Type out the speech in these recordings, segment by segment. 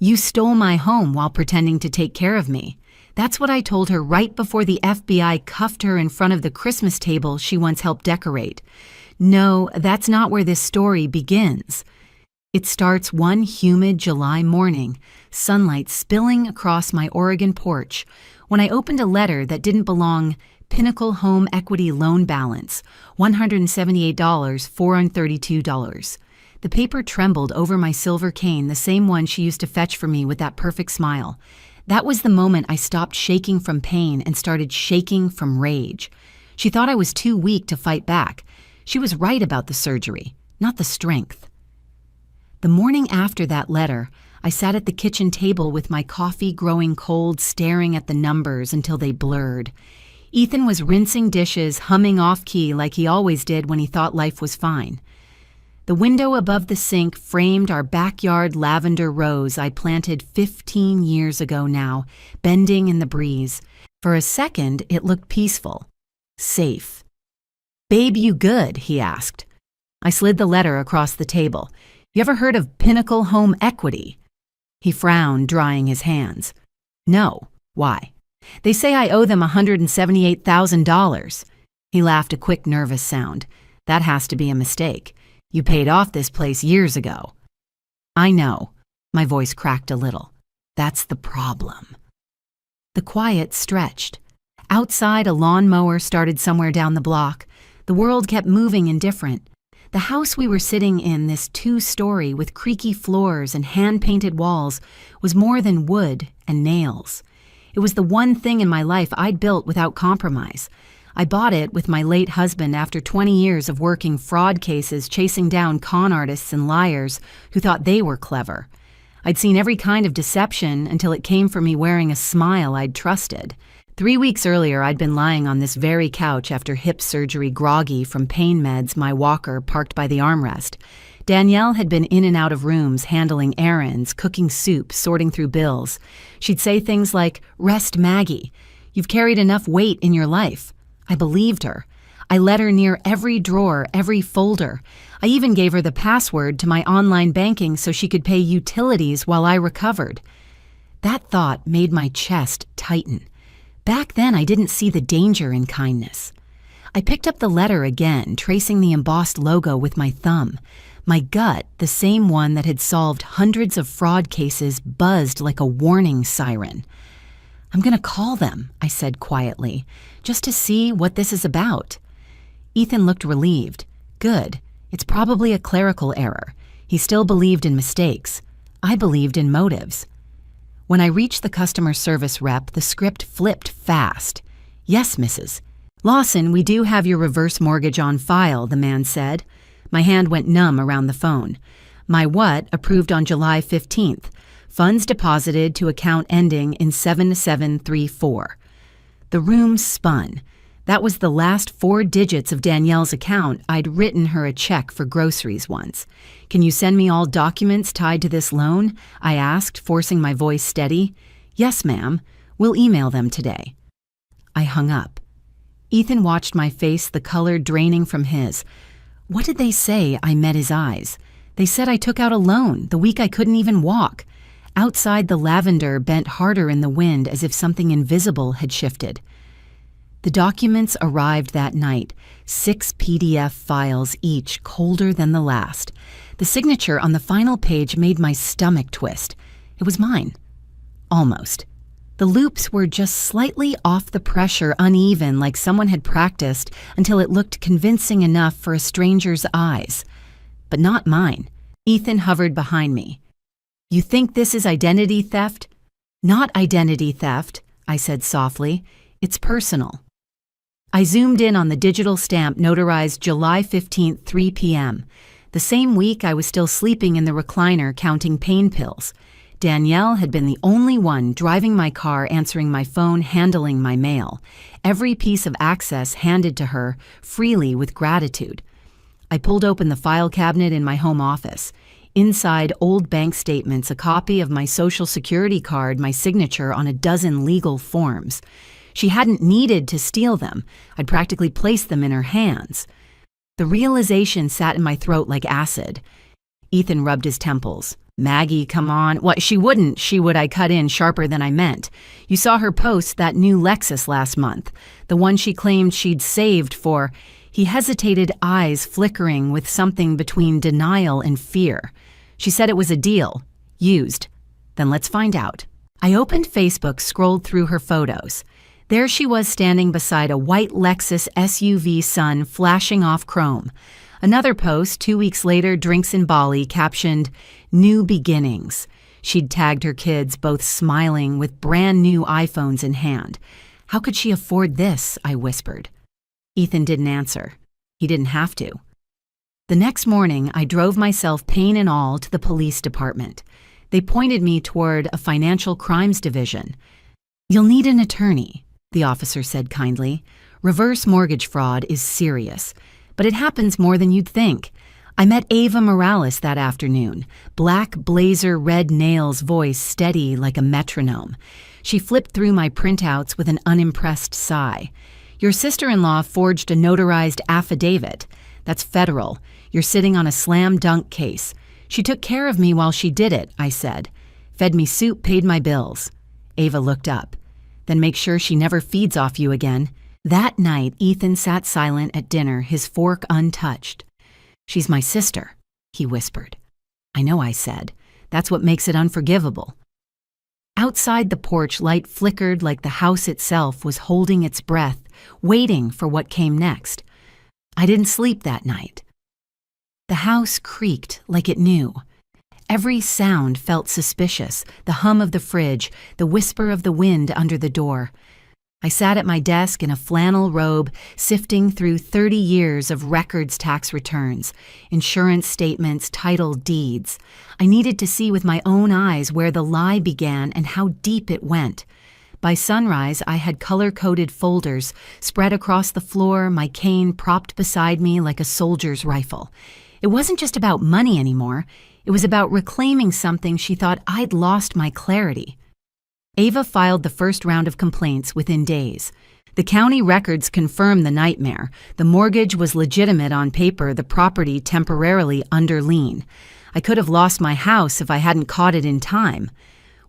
You stole my home while pretending to take care of me. That's what I told her right before the FBI cuffed her in front of the Christmas table she once helped decorate. No, that's not where this story begins. It starts one humid July morning, sunlight spilling across my Oregon porch, when I opened a letter that didn't belong. Pinnacle Home Equity Loan Balance, $178, $432. The paper trembled over my silver cane, the same one she used to fetch for me with that perfect smile. That was the moment I stopped shaking from pain and started shaking from rage. She thought I was too weak to fight back. She was right about the surgery, not the strength. The morning after that letter, I sat at the kitchen table with my coffee growing cold, staring at the numbers until they blurred. Ethan was rinsing dishes, humming off-key like he always did when he thought life was fine. The window above the sink framed our backyard lavender rose I planted 15 years ago now, bending in the breeze. For a second, it looked peaceful, safe. "Babe, you good?" he asked. I slid the letter across the table. "You ever heard of Pinnacle Home Equity?" He frowned, drying his hands. "No. Why?" "They say I owe them $178,000. He laughed, a quick, nervous sound. "That has to be a mistake. You paid off this place years ago." "I know." My voice cracked a little. "That's the problem." The quiet stretched. Outside, a lawnmower started somewhere down the block. The world kept moving indifferent. The house we were sitting in, this two-story with creaky floors and hand-painted walls, was more than wood and nails. It was the one thing in my life I'd built without compromise. I bought it with my late husband after 20 years of working fraud cases, chasing down con artists and liars who thought they were clever. I'd seen every kind of deception until it came for me wearing a smile I'd trusted. 3 weeks earlier, I'd been lying on this very couch after hip surgery, groggy from pain meds, my walker parked by the armrest. Danielle had been in and out of rooms, handling errands, cooking soup, sorting through bills. She'd say things like, "Rest, Maggie. You've carried enough weight in your life." I believed her. I let her near every drawer, every folder. I even gave her the password to my online banking so she could pay utilities while I recovered. That thought made my chest tighten. Back then, I didn't see the danger in kindness. I picked up the letter again, tracing the embossed logo with my thumb. My gut, the same one that had solved hundreds of fraud cases, buzzed like a warning siren. "I'm going to call them," I said quietly, "just to see what this is about." Ethan looked relieved. "Good. It's probably a clerical error." He still believed in mistakes. I believed in motives. When I reached the customer service rep, the script flipped fast. "Yes, Mrs. Lawson, we do have your reverse mortgage on file," the man said. My hand went numb around the phone. "My what approved on July 15th. Funds deposited to account ending in 7734. The room spun. That was the last 4 digits of Danielle's account. I'd written her a check for groceries once. "Can you send me all documents tied to this loan?" I asked, forcing my voice steady. "Yes, ma'am. We'll email them today." I hung up. Ethan watched my face, the color draining from his. What did they say? I met his eyes. They said I took out a loan the week I couldn't even walk. Outside, the lavender bent harder in the wind as if something invisible had shifted. The documents arrived that night, 6 PDF files each, colder than the last. The signature on the final page made my stomach twist. It was mine. Almost. The loops were just slightly off the pressure, uneven, like someone had practiced until it looked convincing enough for a stranger's eyes. But not mine. Ethan hovered behind me. "You think this is identity theft?" "Not identity theft," I said softly. "It's personal." I zoomed in on the digital stamp notarized July 15th, 3 p.m. The same week I was still sleeping in the recliner counting pain pills. Danielle had been the only one driving my car, answering my phone, handling my mail. Every piece of access handed to her, freely with gratitude. I pulled open the file cabinet in my home office. Inside, old bank statements, a copy of my Social Security card, my signature on a dozen legal forms. She hadn't needed to steal them. I'd practically placed them in her hands. The realization sat in my throat like acid. Ethan rubbed his temples. Maggie, come on. What, she wouldn't, she would, I cut in sharper than I meant. You saw her post that new Lexus last month, the one she claimed she'd saved for. He hesitated, eyes flickering with something between denial and fear. She said it was a deal. Used. Then let's find out. I opened Facebook, scrolled through her photos. There she was standing beside a white Lexus SUV sun flashing off chrome. Another post, 2 weeks later, drinks in Bali, captioned, "New beginnings." She'd tagged her kids, both smiling with brand new iPhones in hand. How could she afford this? I whispered. Ethan didn't answer. He didn't have to. The next morning, I drove myself, pain and all, to the police department. They pointed me toward a financial crimes division. "You'll need an attorney," the officer said kindly. "Reverse mortgage fraud is serious, but it happens more than you'd think." I met Ava Morales that afternoon, black blazer, red nails, voice steady like a metronome. She flipped through my printouts with an unimpressed sigh. "Your sister-in-law forged a notarized affidavit. That's federal. You're sitting on a slam dunk case. She took care of me while she did it," I said. "Fed me soup, paid my bills." Ava looked up. "Then make sure she never feeds off you again." That night, Ethan sat silent at dinner, his fork untouched. "She's my sister," he whispered. "I know," I said. "That's what makes it unforgivable." Outside the porch, light flickered like the house itself was holding its breath, waiting for what came next. I didn't sleep that night. The house creaked like it knew. Every sound felt suspicious, the hum of the fridge, the whisper of the wind under the door. I sat at my desk in a flannel robe, sifting through 30 years of records, tax returns, insurance statements, title deeds. I needed to see with my own eyes where the lie began and how deep it went. By sunrise, I had color-coded folders spread across the floor, my cane propped beside me like a soldier's rifle. It wasn't just about money anymore. It was about reclaiming something she thought I'd lost my clarity. Ava filed the first round of complaints within days. The county records confirmed the nightmare. The mortgage was legitimate on paper, the property temporarily under lien. I could have lost my house if I hadn't caught it in time.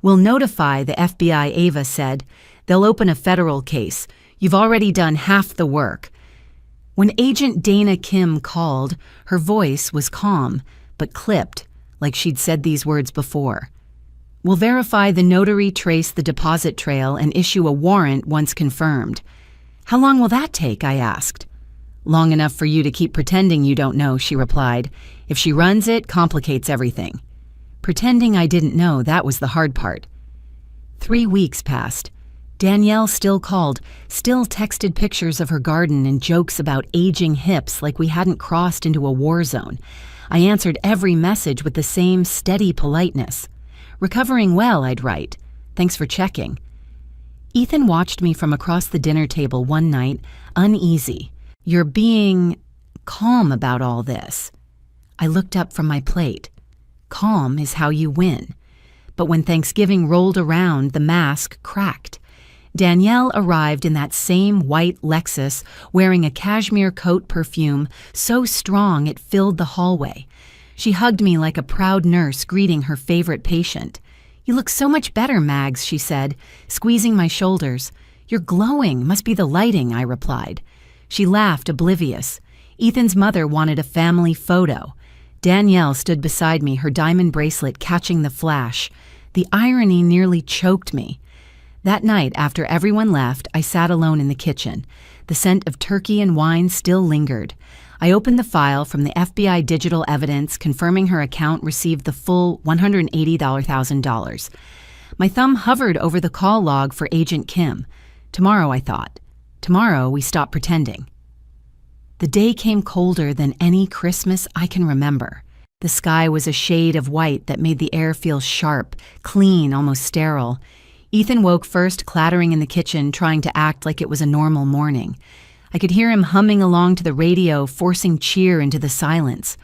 "We'll notify the FBI," Ava said. "They'll open a federal case. You've already done half the work." When Agent Dana Kim called, her voice was calm, but clipped, like she'd said these words before. "We'll verify the notary, trace the deposit trail, and issue a warrant once confirmed." "How long will that take?" I asked. "Long enough for you to keep pretending you don't know," she replied. "If she runs it, complicates everything." Pretending I didn't know, that was the hard part. 3 weeks passed. Danielle still called, still texted pictures of her garden and jokes about aging hips like we hadn't crossed into a war zone. I answered every message with the same steady politeness. "Recovering well," I'd write. "Thanks for checking." Ethan watched me from across the dinner table one night, uneasy. "You're being calm about all this." I looked up from my plate. Calm is how you win. But when Thanksgiving rolled around, the mask cracked. Danielle arrived in that same white Lexus, wearing a cashmere coat perfume so strong it filled the hallway. She hugged me like a proud nurse greeting her favorite patient. "You look so much better, Mags," she said, squeezing my shoulders. "You're glowing. Must be the lighting," I replied. She laughed, oblivious. Ethan's mother wanted a family photo. Danielle stood beside me, her diamond bracelet catching the flash. The irony nearly choked me. That night, after everyone left, I sat alone in the kitchen. The scent of turkey and wine still lingered. I opened the file from the FBI digital evidence confirming her account received the full $180,000. My thumb hovered over the call log for Agent Kim. Tomorrow, I thought. Tomorrow, we stop pretending. The day came colder than any Christmas I can remember. The sky was a shade of white that made the air feel sharp, clean, almost sterile. Ethan woke first, clattering in the kitchen, trying to act like it was a normal morning. I could hear him humming along to the radio, forcing cheer into the silence.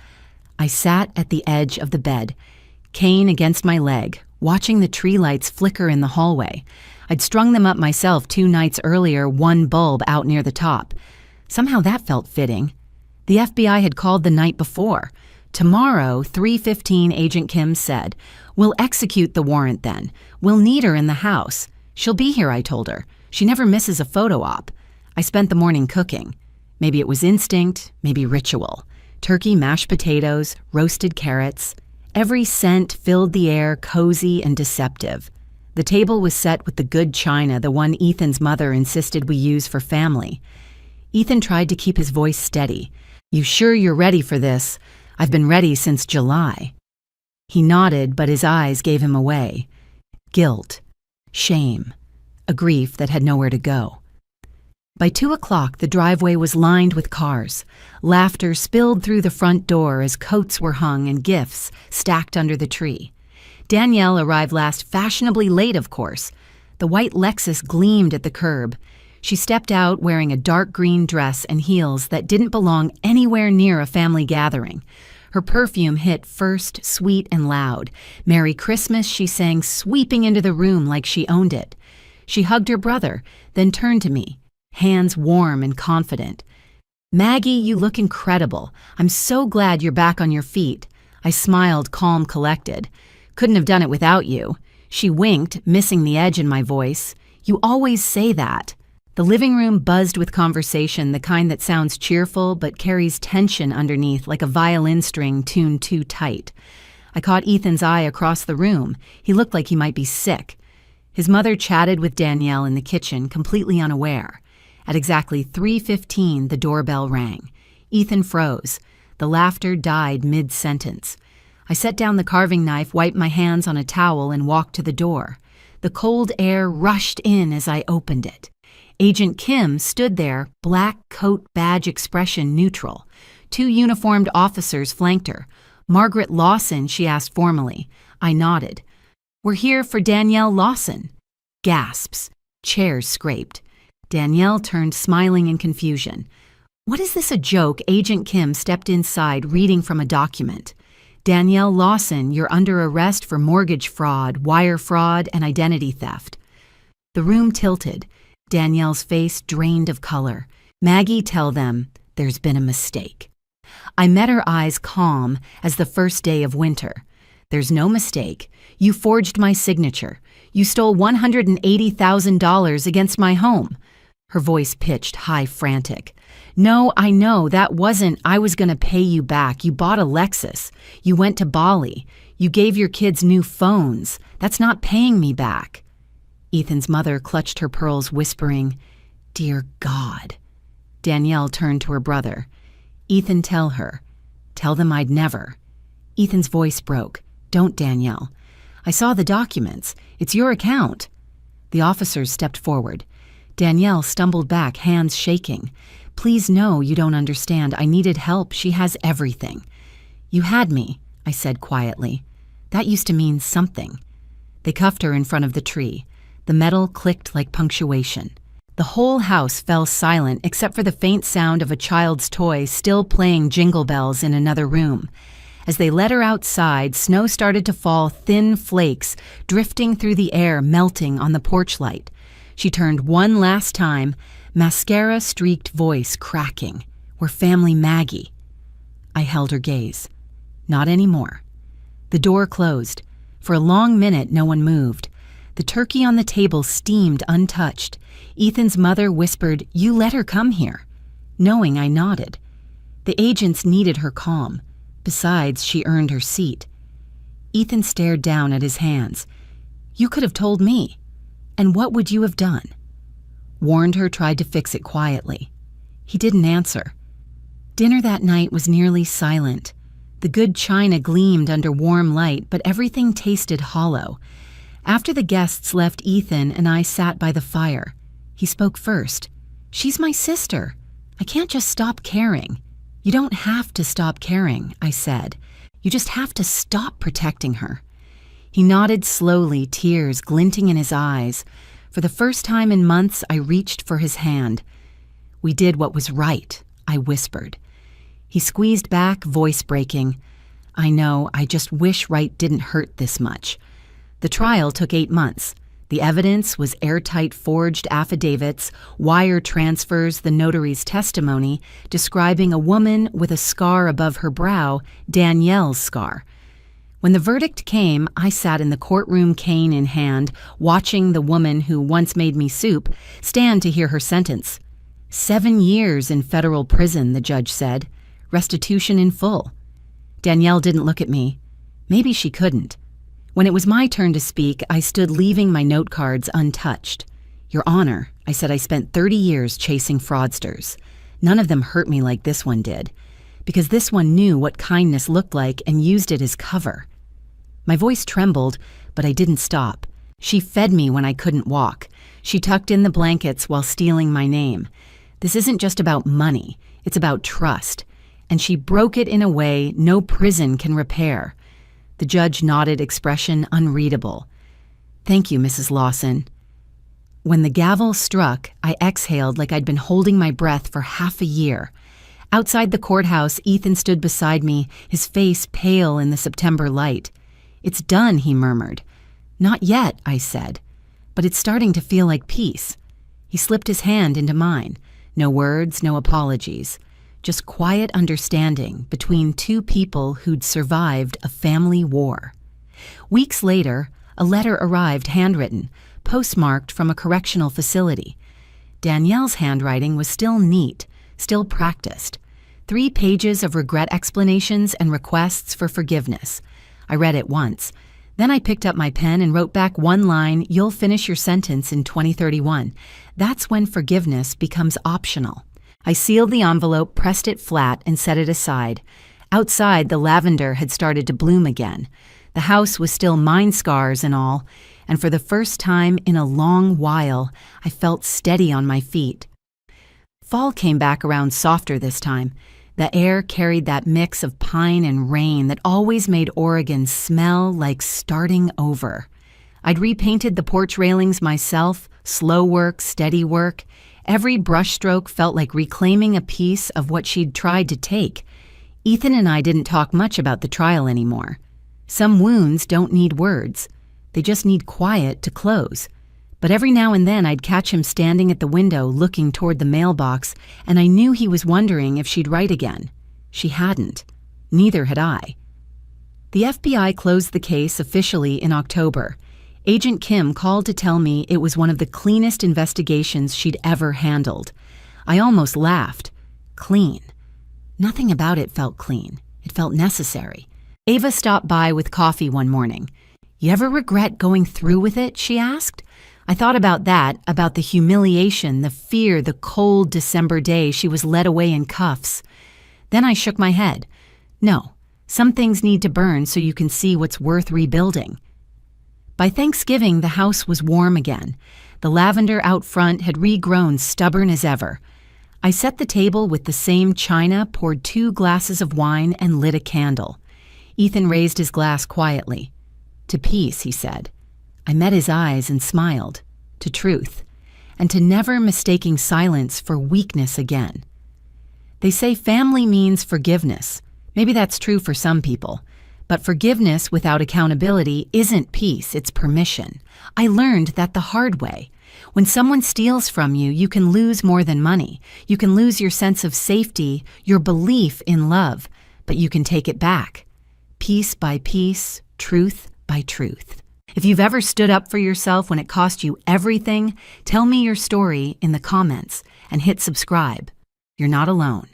I sat at the edge of the bed, cane against my leg, watching the tree lights flicker in the hallway. I'd strung them up myself 2 nights earlier, one bulb out near the top. Somehow that felt fitting. The FBI had called the night before. Tomorrow, 3:15, Agent Kim said. We'll execute the warrant then. We'll need her in the house. She'll be here, I told her. She never misses a photo op. I spent the morning cooking. Maybe it was instinct, maybe ritual. Turkey, mashed potatoes, roasted carrots. Every scent filled the air, cozy and deceptive. The table was set with the good china, the one Ethan's mother insisted we use for family. Ethan tried to keep his voice steady. You sure you're ready for this? I've been ready since July. He nodded, but his eyes gave him away. Guilt, shame, a grief that had nowhere to go. By 2 o'clock, the driveway was lined with cars. Laughter spilled through the front door as coats were hung and gifts stacked under the tree. Danielle arrived last, fashionably late, of course. The white Lexus gleamed at the curb. She stepped out wearing a dark green dress and heels that didn't belong anywhere near a family gathering. Her perfume hit first, sweet and loud. Merry Christmas, she sang, sweeping into the room like she owned it. She hugged her brother, then turned to me, hands warm and confident. Maggie, you look incredible. I'm so glad you're back on your feet. I smiled, calm, collected. Couldn't have done it without you. She winked, missing the edge in my voice. You always say that. The living room buzzed with conversation, the kind that sounds cheerful but carries tension underneath like a violin string tuned too tight. I caught Ethan's eye across the room. He looked like he might be sick. His mother chatted with Danielle in the kitchen, completely unaware. At exactly 3:15, the doorbell rang. Ethan froze. The laughter died mid-sentence. I set down the carving knife, wiped my hands on a towel, and walked to the door. The cold air rushed in as I opened it. Agent Kim stood there, black coat badge expression neutral. 2 uniformed officers flanked her. Margaret Lawson, she asked formally. I nodded. We're here for Danielle Lawson. Gasps. Chairs scraped. Danielle turned, smiling in confusion. What is this, a joke? Agent Kim stepped inside, reading from a document. Danielle Lawson, you're under arrest for mortgage fraud, wire fraud, and identity theft. The room tilted. Danielle's face drained of color. Maggie, tell them there's been a mistake. I met her eyes calm as the first day of winter. There's no mistake. You forged my signature. You stole $180,000 against my home. Her voice pitched, high, frantic. No, I know, that wasn't. I was going to pay you back. You bought a Lexus. You went to Bali. You gave your kids new phones. That's not paying me back. Ethan's mother clutched her pearls, whispering, Dear God. Danielle turned to her brother. Ethan, tell her. Tell them I'd never. Ethan's voice broke. Don't, Danielle. I saw the documents. It's your account. The officers stepped forward. Danielle stumbled back, hands shaking. Please, no, you don't understand. I needed help. She has everything. You had me, I said quietly. That used to mean something. They cuffed her in front of the tree. The metal clicked like punctuation. The whole house fell silent except for the faint sound of a child's toy still playing Jingle Bells in another room. As they led her outside, snow started to fall, thin flakes, drifting through the air, melting on the porch light. She turned one last time, mascara-streaked voice cracking. We're family, Maggie. I held her gaze. Not anymore. The door closed. For a long minute, no one moved. The turkey on the table steamed untouched. Ethan's mother whispered, You let her come here. Knowing, I nodded. The agents needed her calm. Besides, she earned her seat. Ethan stared down at his hands. You could have told me. And what would you have done? Warned her, tried to fix it quietly. He didn't answer. Dinner that night was nearly silent. The good china gleamed under warm light, but everything tasted hollow. After the guests left, Ethan and I sat by the fire. He spoke first. She's my sister. I can't just stop caring. You don't have to stop caring, I said. You just have to stop protecting her. He nodded slowly, tears glinting in his eyes. For the first time in months, I reached for his hand. We did what was right, I whispered. He squeezed back, voice breaking. I know, I just wish right didn't hurt this much. The trial took 8 months. The evidence was airtight forged affidavits, wire transfers, the notary's testimony describing a woman with a scar above her brow, Danielle's scar. When the verdict came, I sat in the courtroom, cane in hand, watching the woman who once made me soup stand to hear her sentence. 7 years in federal prison, the judge said. Restitution in full. Danielle didn't look at me. Maybe she couldn't. When it was my turn to speak, I stood leaving my note cards untouched. Your Honor, I said, I spent 30 years chasing fraudsters. None of them hurt me like this one did, because this one knew what kindness looked like and used it as cover. My voice trembled, but I didn't stop. She fed me when I couldn't walk. She tucked in the blankets while stealing my name. This isn't just about money, it's about trust. And she broke it in a way no prison can repair. The judge nodded, expression unreadable. Thank you, Mrs. Lawson. When the gavel struck, I exhaled like I'd been holding my breath for half a year. Outside the courthouse, Ethan stood beside me, his face pale in the September light. It's done, he murmured. Not yet, I said, but it's starting to feel like peace. He slipped his hand into mine. No words, no apologies. Just quiet understanding between two people who'd survived a family war. Weeks later, a letter arrived handwritten, postmarked from a correctional facility. Danielle's handwriting was still neat, still practiced. 3 pages of regret explanations and requests for forgiveness. I read it once. Then I picked up my pen and wrote back one line, "You'll finish your sentence in 2031. That's when forgiveness becomes optional. I sealed the envelope, pressed it flat, and set it aside. Outside, the lavender had started to bloom again. The house was still mine scars and all, and for the first time in a long while, I felt steady on my feet. Fall came back around softer this time. The air carried that mix of pine and rain that always made Oregon smell like starting over. I'd repainted the porch railings myself, slow work, steady work. Every brushstroke felt like reclaiming a piece of what she'd tried to take. Ethan and I didn't talk much about the trial anymore. Some wounds don't need words. They just need quiet to close. But every now and then I'd catch him standing at the window looking toward the mailbox, and I knew he was wondering if she'd write again. She hadn't. Neither had I. The FBI closed the case officially in October. Agent Kim called to tell me it was one of the cleanest investigations she'd ever handled. I almost laughed. Clean. Nothing about it felt clean. It felt necessary. Ava stopped by with coffee one morning. You ever regret going through with it? She asked. I thought about that, about the humiliation, the fear, the cold December day she was led away in cuffs. Then I shook my head. No, some things need to burn so you can see what's worth rebuilding. By Thanksgiving, the house was warm again. The lavender out front had regrown stubborn as ever. I set the table with the same china, poured 2 glasses of wine, and lit a candle. Ethan raised his glass quietly. To peace, he said. I met his eyes and smiled. To truth. And to never mistaking silence for weakness again. They say family means forgiveness. Maybe that's true for some people. But forgiveness without accountability isn't peace, it's permission. I learned that the hard way. When someone steals from you, you can lose more than money. You can lose your sense of safety, your belief in love, but you can take it back. Piece by piece, truth by truth. If you've ever stood up for yourself when it cost you everything, tell me your story in the comments and hit subscribe. You're not alone.